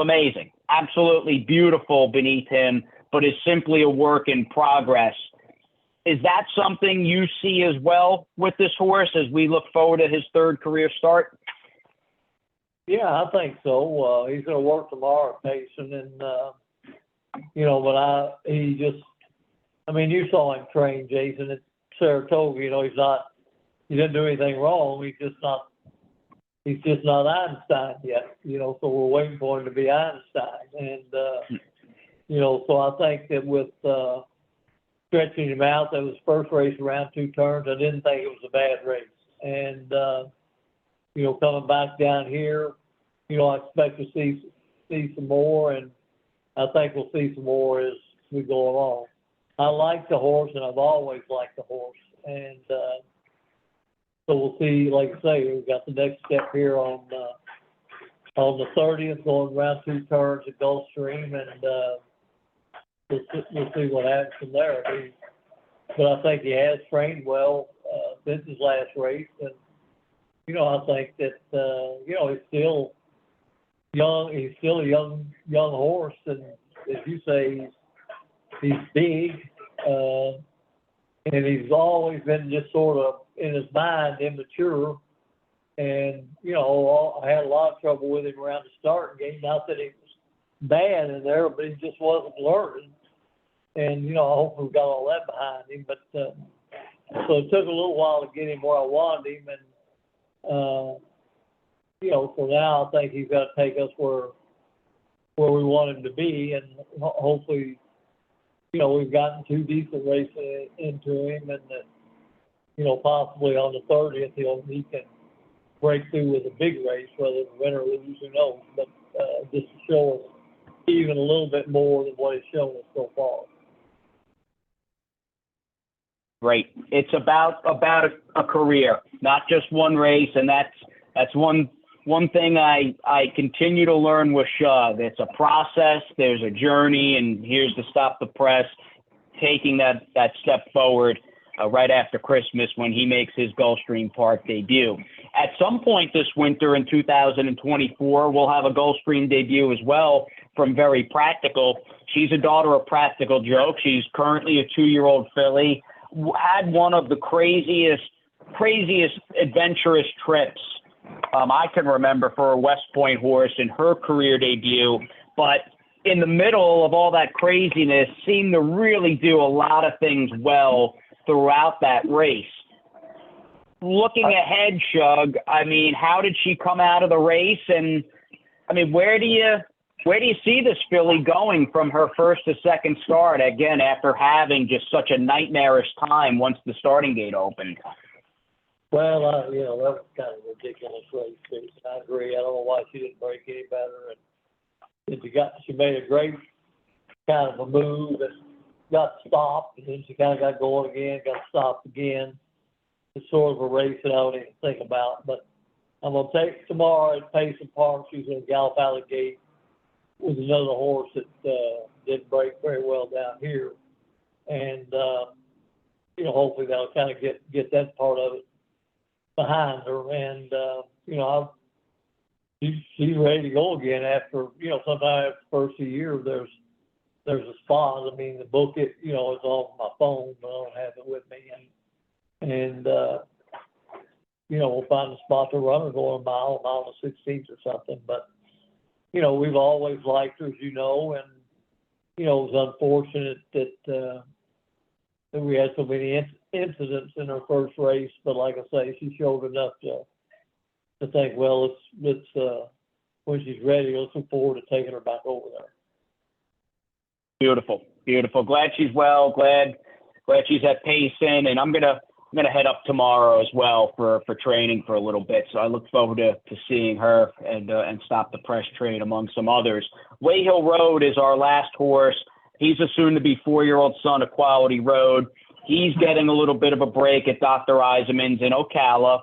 amazing, absolutely beautiful beneath him, but is simply a work in progress. Is that something you see as well with this horse as we look forward to his 3rd career start? Yeah, I think so. He's going to work tomorrow at Payson, and you saw him train, Jason, at Saratoga. He didn't do anything wrong. He's just not Einstein yet. So we're waiting for him to be Einstein, and so I think that with stretching him out, that was his first race around 2 turns. I didn't think it was a bad race. And, coming back down here, I expect to see some more, and I think we'll see some more as we go along. I like the horse, and I've always liked the horse. And so we'll see, like I say, we've got the next step here on the 30th, going around 2 turns at Gulfstream, and we'll see what happens from there. But I think he has trained well since his last race, and I think that he's still young. He's still a young horse, and as you say, he's big, and he's always been just sort of in his mind immature. And I had a lot of trouble with him around the starting gate. Not that he was bad in there, but he just wasn't learning. And, I hope we've got all that behind him. But so it took a little while to get him where I wanted him. And, so now I think he's got to take us where we want him to be. And hopefully, we've gotten 2 decent races into him. And that, possibly on the 30th, he can break through with a big race, whether it's win or lose, who knows. But just to show us even a little bit more than what he's shown us so far. Great. It's about a career, not just one race, and that's one thing I continue to learn with Shug. It's a process. There's a journey, and here's to Stop the Press taking that step forward right after Christmas when he makes his Gulfstream Park debut. At some point this winter in 2024, we'll have a Gulfstream debut as well from Very Practical. She's a daughter of Practical Joke. She's currently a 2-year-old filly. Had one of the craziest adventurous trips I can remember for a West Point horse in her career debut. But in the middle of all that craziness, seemed to really do a lot of things well throughout that race. Looking ahead, Shug, how did she come out of the race? And where do you see this filly going from her first to second start, again, after having just such a nightmarish time once the starting gate opened? Well, that was kind of a ridiculous race, too. I agree. I don't know why she didn't break any better. And she made a great kind of a move and got stopped, and then she kind of got going again, got stopped again. It's sort of a race that I don't even think about. But I'm going to take tomorrow at Payson Park. She's going to gallop out of the gate with another horse that didn't break very well down here. And, hopefully that'll kind of get that part of it behind her. And, she's ready to go again after, sometime after the first of the year, there's there's a spot. I mean, the book, it, you know, is on my phone, but I don't have it with me. And you know, we'll find a spot to run or go a mile and 16th or something. But, you know, we've always liked her, as you know, and, you know, it was unfortunate that we had so many incidents in her first race. But like I say, she showed enough to think, well, let's when she's ready, let's look forward to taking her back over there. Beautiful, beautiful. Glad she's well. Glad she's at Payson, and I'm gonna head up tomorrow as well for training for a little bit. So I look forward to seeing her and stop the press train among some others. Wayhill Road is our last horse. He's a soon-to-be 4-year-old son of Quality Road. He's getting a little bit of a break at Dr. Eisenman's in Ocala,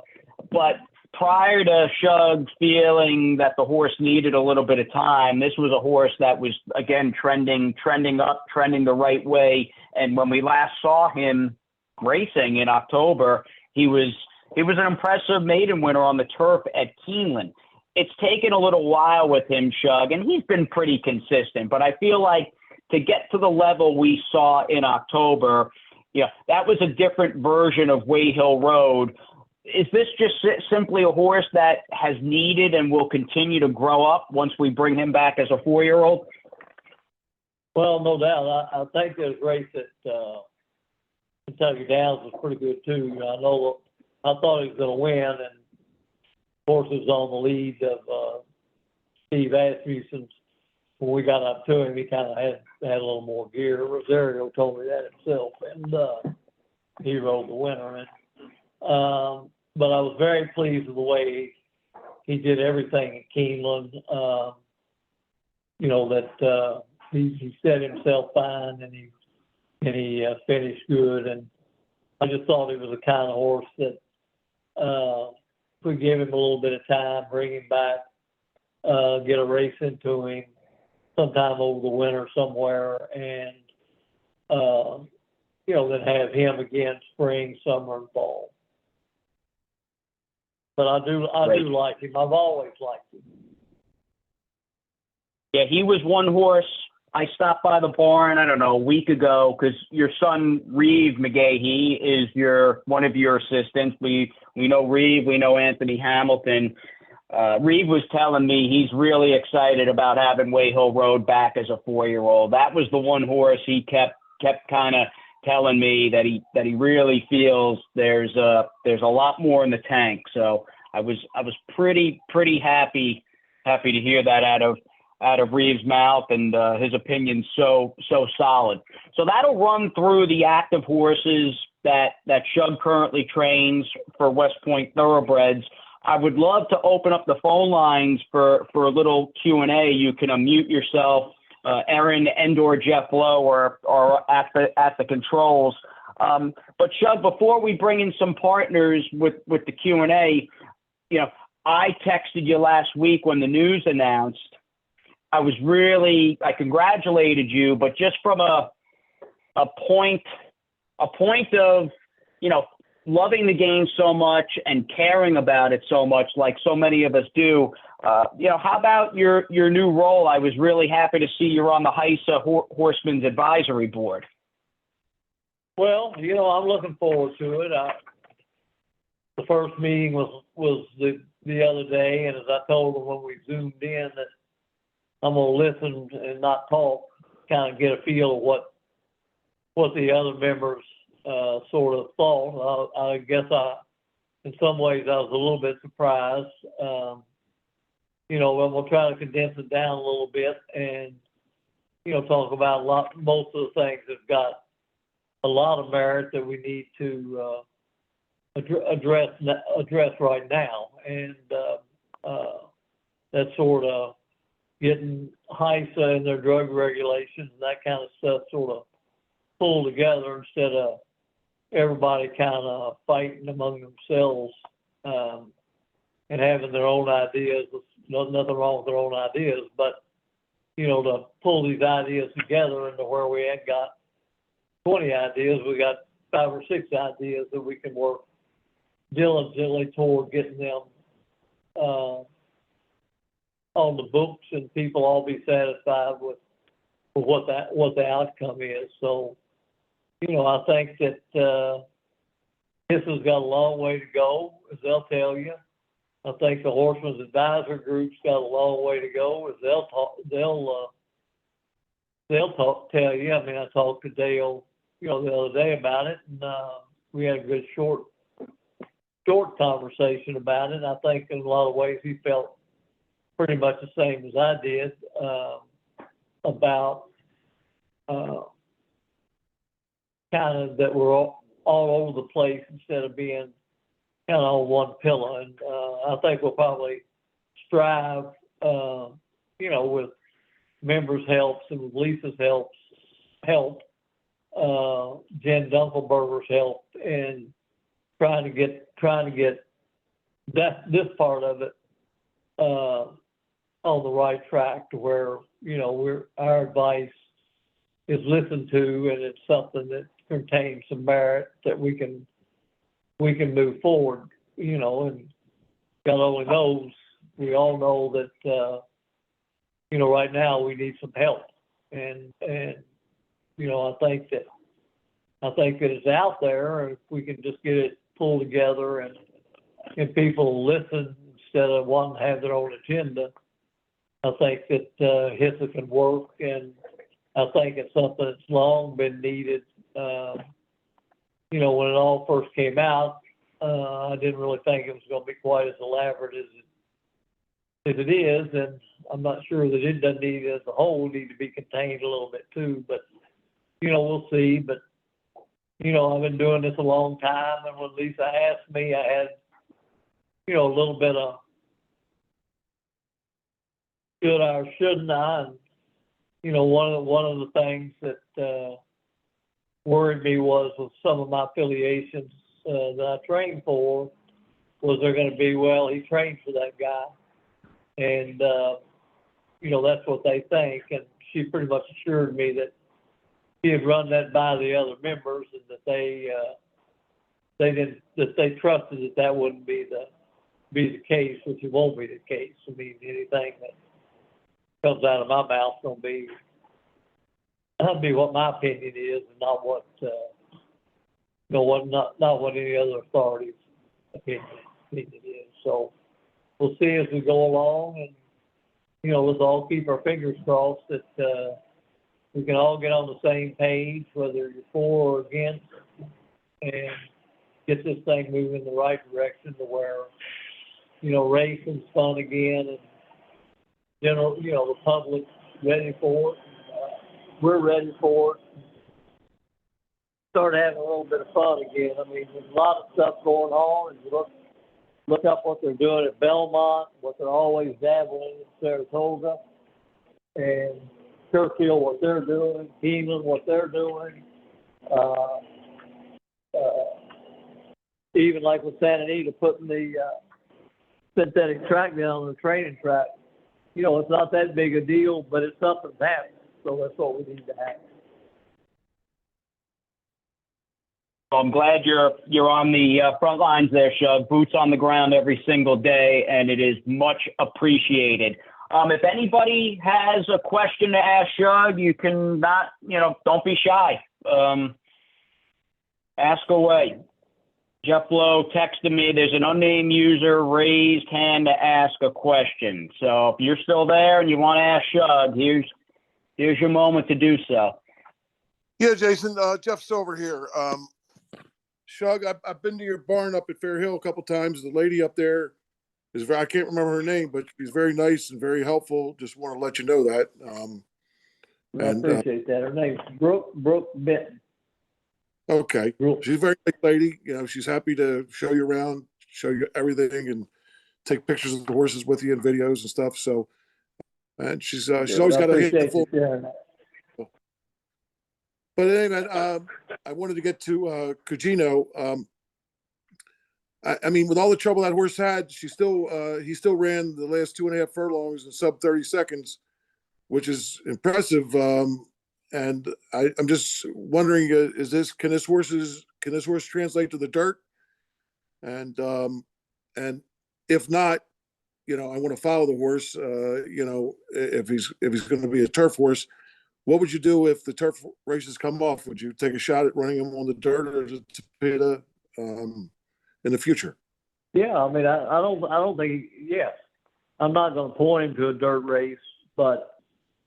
but prior to Shug feeling that the horse needed a little bit of time, this was a horse that was, again, trending up, trending the right way. And when we last saw him racing in October, he was an impressive maiden winner on the turf at Keeneland. It's taken a little while with him, Shug, and he's been pretty consistent. But I feel like to get to the level we saw in October, that was a different version of Wayhill Road. Is this just simply a horse that has needed and will continue to grow up once we bring him back as a 4-year-old? Well, no doubt. I think this race at Kentucky Downs was pretty good too. I thought he was going to win, and of course it was on the lead of Steve Asmussen's. When we got up to him, he kind of had a little more gear. Rosario told me that himself, and he rode the winner. And but I was very pleased with the way he did everything at Keeneland. That he set himself fine, and he finished good. And I just thought he was the kind of horse that if we give him a little bit of time, bring him back, get a race into him sometime over the winter somewhere, and then have him again spring, summer, and fall. But I do like him. I've always liked him. Yeah, he was one horse. I stopped by the barn, I don't know, a week ago, because your son, Reeve McGaughey, is one of your assistants. We know Reeve, we know Anthony Hamilton. Reeve was telling me he's really excited about having Wayhill Road back as a 4-year-old. That was the one horse he kept kind of telling me that he really feels there's a lot more in the tank. So I was pretty happy to hear that out of Reeves' mouth, and his opinion's so solid. So that'll run through the active horses that Shug currently trains for West Point Thoroughbreds. I would love to open up the phone lines for a little Q&A. You can unmute yourself. Erin and/or Jeff Lowe are at the controls. But Shug, before we bring in some partners with the Q&A, I texted you last week when the news announced. I congratulated you, but just from a point of, loving the game so much and caring about it so much, like so many of us do. How about your new role? I was really happy to see you're on the HISA Horsemen's Advisory Board. Well, I'm looking forward to it. The first meeting was the other day, and as I told them when we zoomed in, that I'm going to listen and not talk, kind of get a feel of what the other members sort of thought. I guess in some ways I was a little bit surprised. And we'll try to condense it down a little bit and, talk about most of the things that's got a lot of merit that we need to address right now. And that's sort of getting HISA and their drug regulations and that kind of stuff sort of pulled together instead of everybody kind of fighting among themselves and having their own ideas. Nothing wrong with their own ideas, but, to pull these ideas together into where we ain't got 20 ideas, we got 5 or 6 ideas that we can work diligently toward getting them on the books, and people all be satisfied with what the outcome is. So, I think that this has got a long way to go, as they'll tell you. I think the Horsemen's Advisor Group's got a long way to go, as they'll tell you. I mean, I talked to Dale, the other day about it, and we had a good short conversation about it. I think in a lot of ways he felt pretty much the same as I did about kind of that we're all over the place instead of being kind of on one pillar. And I think we'll probably strive, with members' helps and with Lisa's help, Jen Dunkelberger's help, and trying to get this part of it on the right track to where our advice is listened to, and it's something that contains some merit that we can move forward. And God only knows. We all know that right now we need some help, and I think that it's out there. If we can just get it pulled together and people listen instead of wanting to have their own agenda, I think that HISA can work, and I think it's something that's long been needed. When it all first came out, I didn't really think it was going to be quite as elaborate as it is, and I'm not sure that it doesn't need as a whole need to be contained a little bit too. But we'll see. But I've been doing this a long time, and when Lisa asked me, I had a little bit of should I or shouldn't I? And one of the things that worried me was with some of my affiliations that I trained for, was they're going to be, well, he trained for that guy, and that's what they think. And she pretty much assured me that he had run that by the other members, and that they trusted that wouldn't be the case, which it won't be the case. I mean, anything that comes out of my mouth gonna be what my opinion is, and not what not what any other authority's opinion is. So we'll see as we go along, and let's all keep our fingers crossed that we can all get on the same page, whether you're for or against, and get this thing moving in the right direction to where racing's fun again, and the public's ready for it. We're ready for it. Start having a little bit of fun again. I mean, there's a lot of stuff going on, and look up what they're doing at Belmont, what they're always dabbling in Saratoga, and Churchill, what they're doing, Keeneland, what they're doing. Even like with Santa Anita, putting the synthetic track down on the training track. It's not that big a deal, but it's something that's happening. So that's what we need to have. Well, I'm glad you're on the front lines there, Shug. Boots on the ground every single day, and it is much appreciated. If anybody has a question to ask Shug, you can don't be shy. Ask away. Jeff Lowe texted me, there's an unnamed user raised hand to ask a question. So if you're still there and you want to ask Shug, here's your moment to do so. Yeah, Jason, Jeff Silver here. Shug, I've been to your barn up at Fair Hill a couple times. The lady up there is very, I can't remember her name, but she's very nice and very helpful. Just want to let you know that. I appreciate that. Her name's Brooke Benton. Okay. She's a very nice lady. She's happy to show you around, show you everything, and take pictures of the horses with you and videos and stuff. So, and she's always got a handful. But anyway, I wanted to get to Cugino. I mean, with all the trouble that horse had, he still ran the last 2.5 furlongs in sub 30 seconds, which is impressive. And I'm just wondering, can this horse translate to the dirt? And if not, I want to follow the horse. If he's going to be a turf horse, what would you do if the turf races come off? Would you take a shot at running him on the dirt or the Tapeta in the future? Yeah, I mean, I don't think, yes. I'm not going to point him to a dirt race, but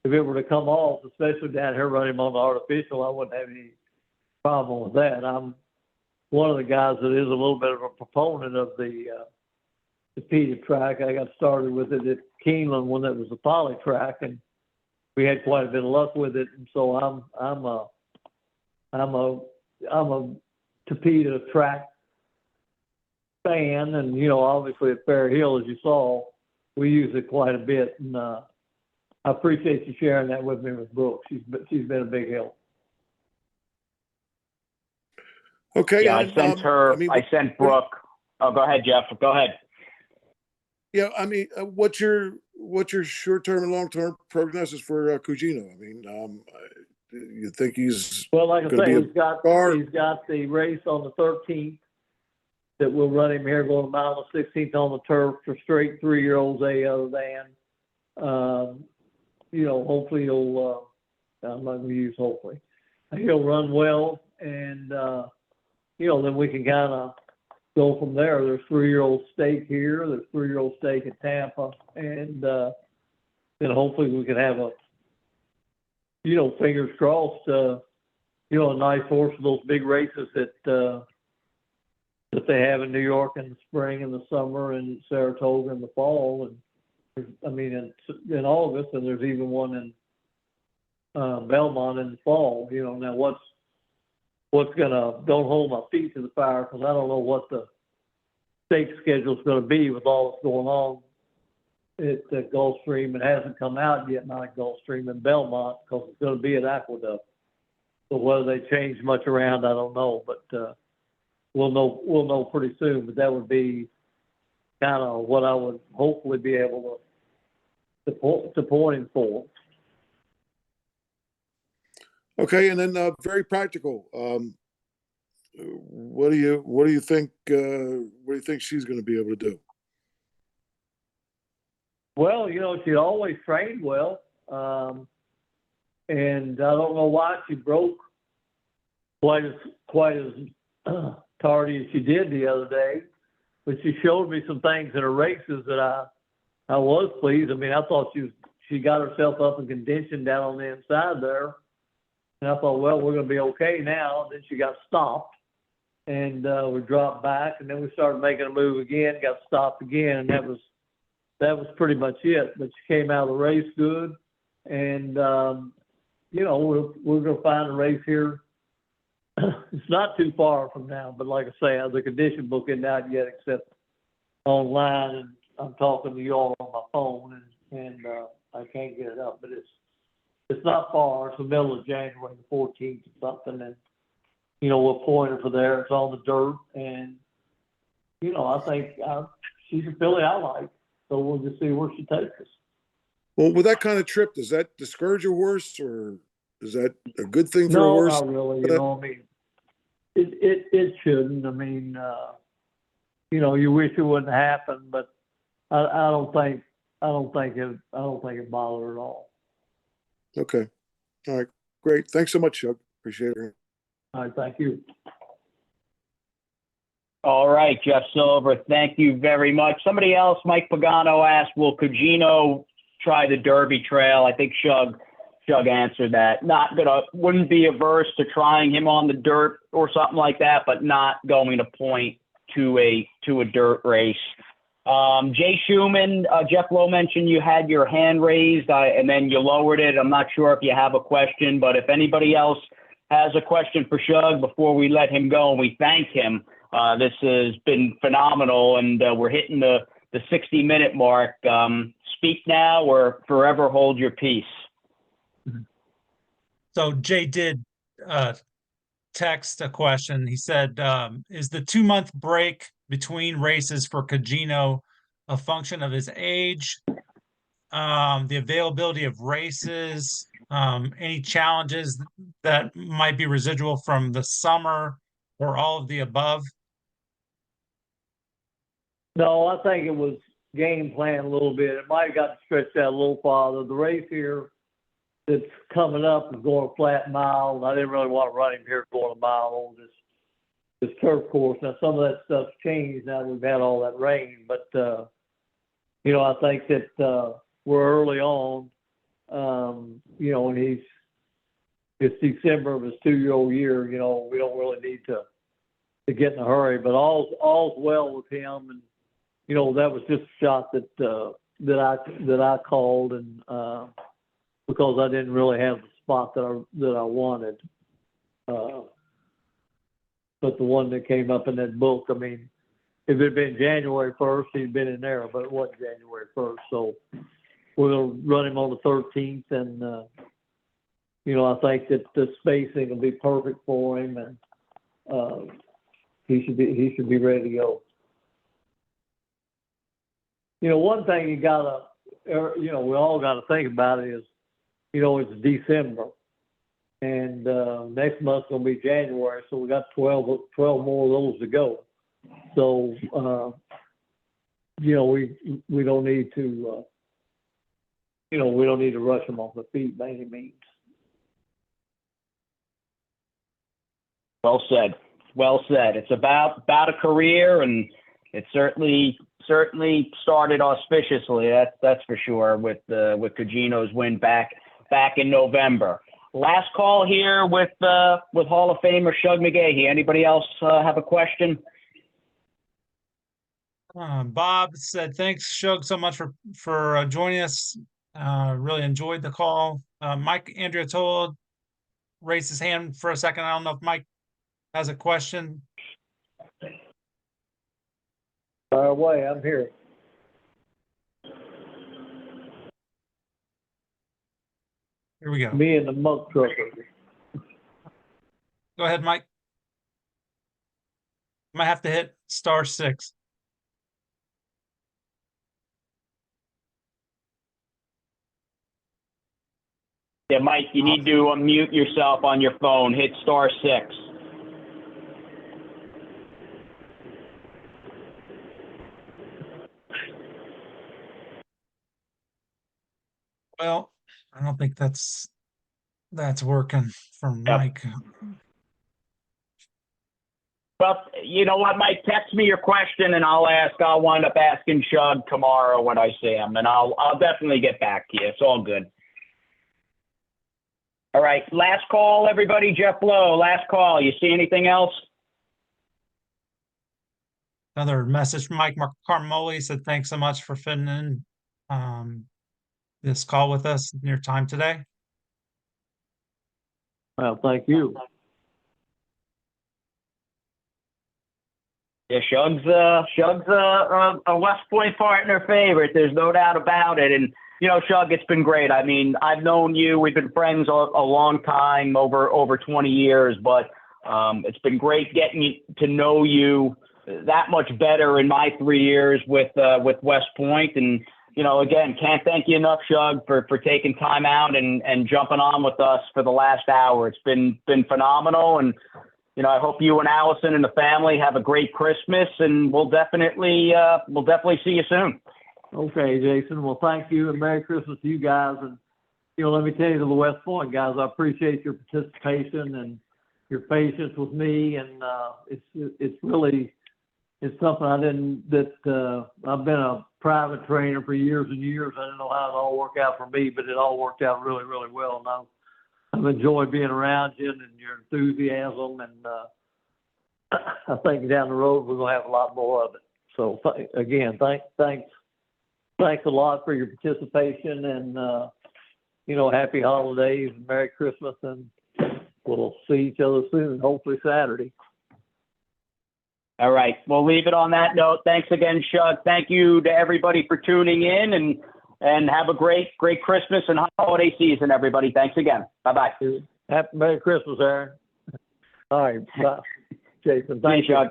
if it were to come off, especially down here running him on the artificial, I wouldn't have any problem with that. I'm one of the guys that is a little bit of a proponent of the Tapeta track. I got started with it at Keeneland when it was a poly track, and we had quite a bit of luck with it. And so I'm a Tapeta track fan, and obviously at Fair Hill, as you saw, we use it quite a bit. And I appreciate you sharing that with me with Brooke. She's been a big help. Okay. Yeah, and, I sent her. I sent Brooke. Oh, go ahead, Jeff. Go ahead. Yeah, I mean, what's your short-term and long-term prognosis for Cugino? I mean, you think he's Well, like I gonna say, be he's got the race on the 13th that we'll run him here, going a mile and 16th on the turf for straight 3-year-olds, other than. Hopefully he'll. I'm not going to use hopefully. He'll run well, and then we can kind of go from there. There's 3-year-old stake here. There's 3-year-old stake at Tampa, and then hopefully we can have a, fingers crossed, a nice horse for those big races that they have in New York in the spring and the summer, and Saratoga in the fall, and in August, and there's even one in Belmont in the fall. Now what's gonna, don't hold my feet to the fire, because I don't know what the stake schedule is going to be with all that's going on at Gulfstream. It hasn't come out yet, not at Gulfstream and Belmont, because it's going to be at Aqueduct. So whether they change much around, I don't know, but we'll know pretty soon. But that would be kind of what I would hopefully be able to point him for. Okay, and then very practical. What do you think? What do you think she's going to be able to do? Well, she always trained well, and I don't know why she broke quite as tardy as she did the other day. But she showed me some things in her races that I was pleased. I mean, I thought she got herself up and conditioned down on the inside there. And I thought, well, we're going to be okay now. And then she got stopped, and we dropped back, and then we started making a move again, got stopped again, and that was pretty much it. But she came out of the race good, and we're going to find a race here. It's not too far from now, but like I say, the condition book isn't out yet except online, and I'm talking to you all on my phone, and I can't get it up, but it's not far. It's the middle of January, the 14th or something, and we'll point her for there. It's on the dirt, and I think she's a filly I like, so we'll just see where she takes us. Well, with that kind of trip, does that discourage a horse, or is that a good thing for a No, horse? not really. I mean, it shouldn't. I mean, you wish it wouldn't happen, but I don't think it bothered her at all. Okay. All right. Great. Thanks so much, Shug. Appreciate it. All right. Thank you. All right, Jeff Silver, thank you very much. Somebody else, Mike Pagano, asked, will Cugino try the Derby Trail? I think Shug answered that. Wouldn't be averse to trying him on the dirt or something like that, but not going to point to a dirt race. Jay Schumann, Jeff Lowe mentioned you had your hand raised and then you lowered it. I'm not sure if you have a question, but if anybody else has a question for Shug before we let him go and we thank him, this has been phenomenal, and we're hitting the 60-minute mark. Speak now or forever hold your peace. So Jay did text a question. He said, is the 2-month break between races for Cugino a function of his age, the availability of races, any challenges that might be residual from the summer, or all of the above? No, I think it was game plan a little bit. It might have got stretched out a little farther. The race here that's coming up is going a flat mile, and I didn't really want to run him here going a mile on this turf course. Now, some of that stuff's changed now that we've had all that rain, but, you know, I think that we're early on, you know, and it's December of his 2-year-old year, you know, we don't really need to get in a hurry, but all's well with him. And, you know, that was just a shot that I called, and because I didn't really have the spot that I wanted. But the one that came up in that book, I mean, if it had been January 1st, he'd been in there, but it wasn't January 1st. So we're going to run him on the 13th, and, you know, I think that the spacing will be perfect for him, and he should be ready to go. You know, one thing you know, we all got to think about it is, you know, it's December, and next month's going to be January, so we got 12 more of those to go. So, you know, we don't need to, you know, we don't need to rush them off the feet by any means. Well said. Well said. It's about a career, and it certainly started auspiciously. That's for sure with Cugino's win back in November. Last call here with Hall of Famer Shug McGaughey. Anybody else have a question? Bob said, thanks, Shug, so much for joining us. Really enjoyed the call. Mike Andriatola raised his hand for a second. I don't know if Mike has a question. Fire away, I'm here. Here we go. Me and the monk trucker. Go ahead, Mike. Might have to hit *6. Yeah, Mike, you need to unmute yourself on your phone. Hit *6. Well, I don't think that's working for Mike. Well, you know what, Mike? Text me your question, and I'll wind up asking Shug tomorrow when I see him, and I'll definitely get back to you. It's all good. All right, last call, everybody. Jeff Lowe, last call. You see anything else? Another message from Mike Carmoli said, thanks so much for fitting in this call with us in your time today. Well, thank you. Yeah, Shug's a West Point partner favorite. There's no doubt about it. And, you know, Shug, it's been great. I mean, I've known you. We've been friends a long time, over 20 years. But it's been great getting to know you that much better in my 3 years with West Point. And, you know, again, can't thank you enough, Shug, for taking time out and jumping on with us for the last hour. It's been phenomenal. And, you know, I hope you and Allison and the family have a great Christmas, and we'll definitely see you soon. Okay, Jason. Well, thank you, and Merry Christmas to you guys. And, you know, let me tell you, to the West Point guys, I appreciate your participation and your patience with me. And it's really something I've been a private trainer for years and years. I didn't know how it all worked out for me, but it all worked out really, really well. And I've enjoyed being around you and your enthusiasm, and I think down the road we're going to have a lot more of it. So again, thanks a lot for your participation, and you know, happy holidays and Merry Christmas, and we'll see each other soon, hopefully Saturday. All right, we'll leave it on that note. Thanks again, Shug. Thank you to everybody for tuning in, and have a great Christmas and holiday season, everybody. Thanks again. Bye-bye. Happy Merry Christmas, Aaron. All right. Bye. Jason, thank you. Shug.